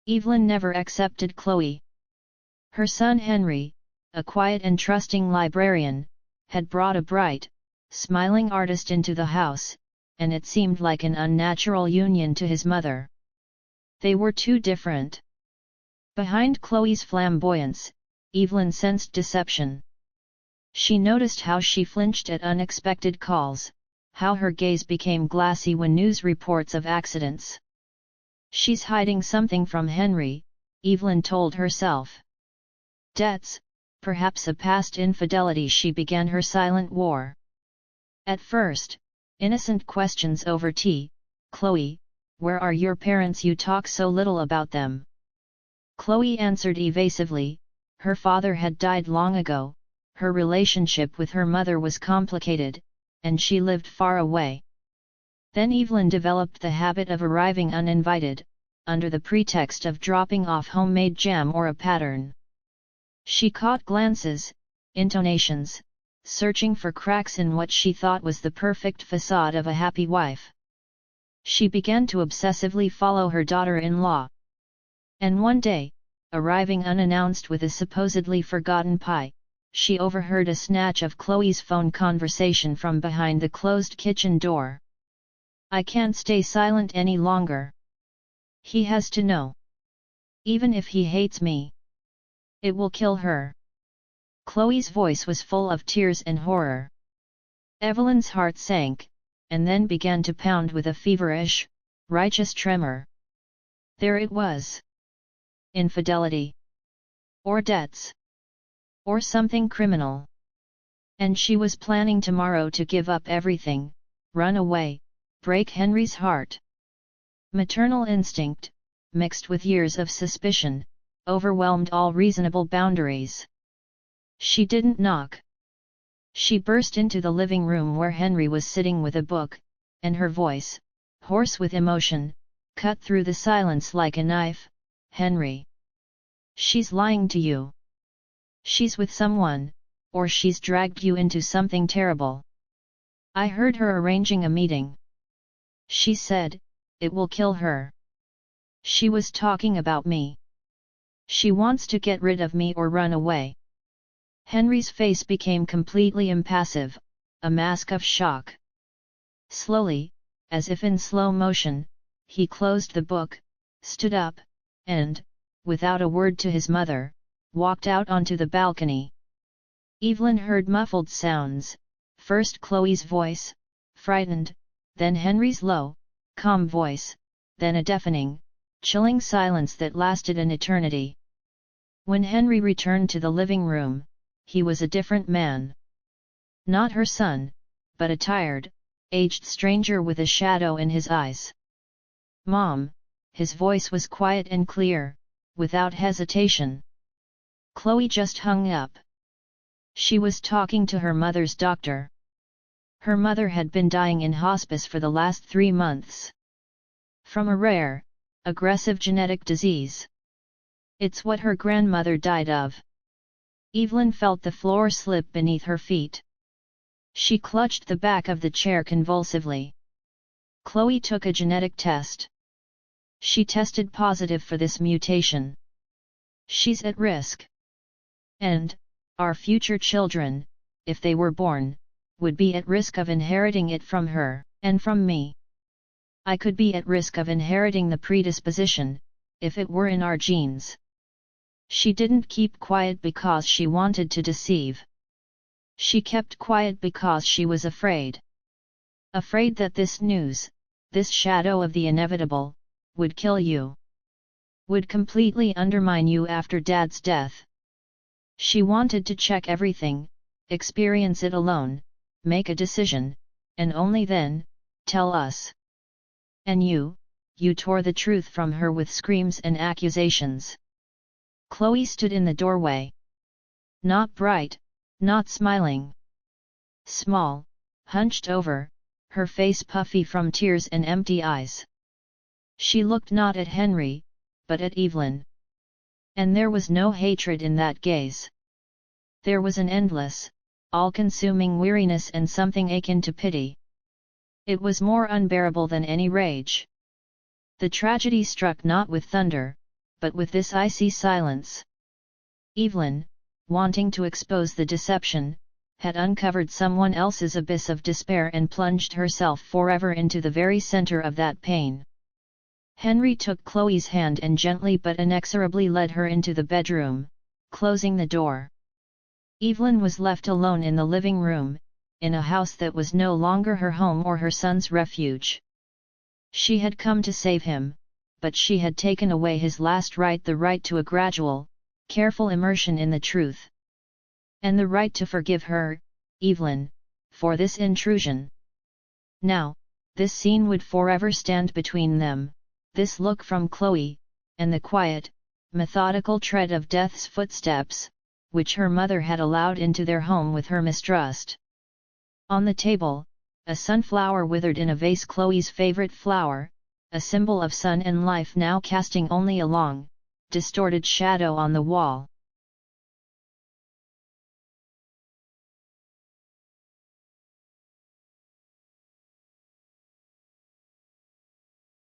Evelyn never accepted Chloe. Her son Henry, a quiet and trusting librarian, had brought a bright, smiling artist into the house, and it seemed like an unnatural union to his mother. They were too different. Behind Chloe's flamboyance, Evelyn sensed deception. She noticed how she flinched at unexpected calls, how her gaze became glassy when news reports of accidents. She's hiding something from Henry, Evelyn told herself. Debts, perhaps a past infidelity. She began her silent war. At first, innocent questions over tea. Chloe, where are your parents? You talk so little about them. Chloe answered evasively, her father had died long ago, her relationship with her mother was complicated, and she lived far away. Then Evelyn developed the habit of arriving uninvited, under the pretext of dropping off homemade jam or a pattern. She caught glances, intonations, searching for cracks in what she thought was the perfect facade of a happy wife. She began to obsessively follow her daughter-in-law. And one day, arriving unannounced with a supposedly forgotten pie, she overheard a snatch of Chloe's phone conversation from behind the closed kitchen door. I can't stay silent any longer. He has to know. Even if he hates me. It will kill her. Chloe's voice was full of tears and horror. Evelyn's heart sank, and then began to pound with a feverish, righteous tremor. There it was. Infidelity. Or debts. Or something criminal. And she was planning tomorrow to give up everything, run away, break Henry's heart. Maternal instinct, mixed with years of suspicion, overwhelmed all reasonable boundaries. She didn't knock. She burst into the living room where Henry was sitting with a book, and her voice, hoarse with emotion, cut through the silence like a knife. Henry. She's lying to you. She's with someone, or she's dragged you into something terrible. I heard her arranging a meeting. She said, it will kill her. She was talking about me. She wants to get rid of me or run away. Henry's face became completely impassive, a mask of shock. Slowly, as if in slow motion, he closed the book, stood up, and, without a word to his mother, walked out onto the balcony. Evelyn heard muffled sounds, first Chloe's voice, frightened, then Henry's low, calm voice, then a deafening, chilling silence that lasted an eternity. When Henry returned to the living room, he was a different man. Not her son, but a tired, aged stranger with a shadow in his eyes. Mom, his voice was quiet and clear, without hesitation. Chloe just hung up. She was talking to her mother's doctor. Her mother had been dying in hospice for the last 3 months. From a rare, aggressive genetic disease. It's what her grandmother died of. Evelyn felt the floor slip beneath her feet. She clutched the back of the chair convulsively. Chloe took a genetic test. She tested positive for this mutation. She's at risk. And, our future children, if they were born, would be at risk of inheriting it from her, and from me. I could be at risk of inheriting the predisposition, if it were in our genes. She didn't keep quiet because she wanted to deceive. She kept quiet because she was afraid. Afraid that this news, this shadow of the inevitable, would kill you. Would completely undermine you after Dad's death. She wanted to check everything, experience it alone, make a decision, and only then, tell us. And you tore the truth from her with screams and accusations. Chloe stood in the doorway. Not bright, not smiling. Small, hunched over, her face puffy from tears and empty eyes. She looked not at Henry, but at Evelyn. And there was no hatred in that gaze. There was an endless, all-consuming weariness and something akin to pity. It was more unbearable than any rage. The tragedy struck not with thunder, but with this icy silence. Evelyn, wanting to expose the deception, had uncovered someone else's abyss of despair and plunged herself forever into the very center of that pain. Henry took Chloe's hand and gently but inexorably led her into the bedroom, closing the door. Evelyn was left alone in the living room, in a house that was no longer her home or her son's refuge. She had come to save him, but she had taken away his last right, the right to a gradual, careful immersion in the truth. And the right to forgive her, Evelyn, for this intrusion. Now, this scene would forever stand between them, this look from Chloe, and the quiet, methodical tread of death's footsteps, which her mother had allowed into their home with her mistrust. On the table, a sunflower withered in a vase, Chloe's favorite flower, a symbol of sun and life, now casting only a long, distorted shadow on the wall.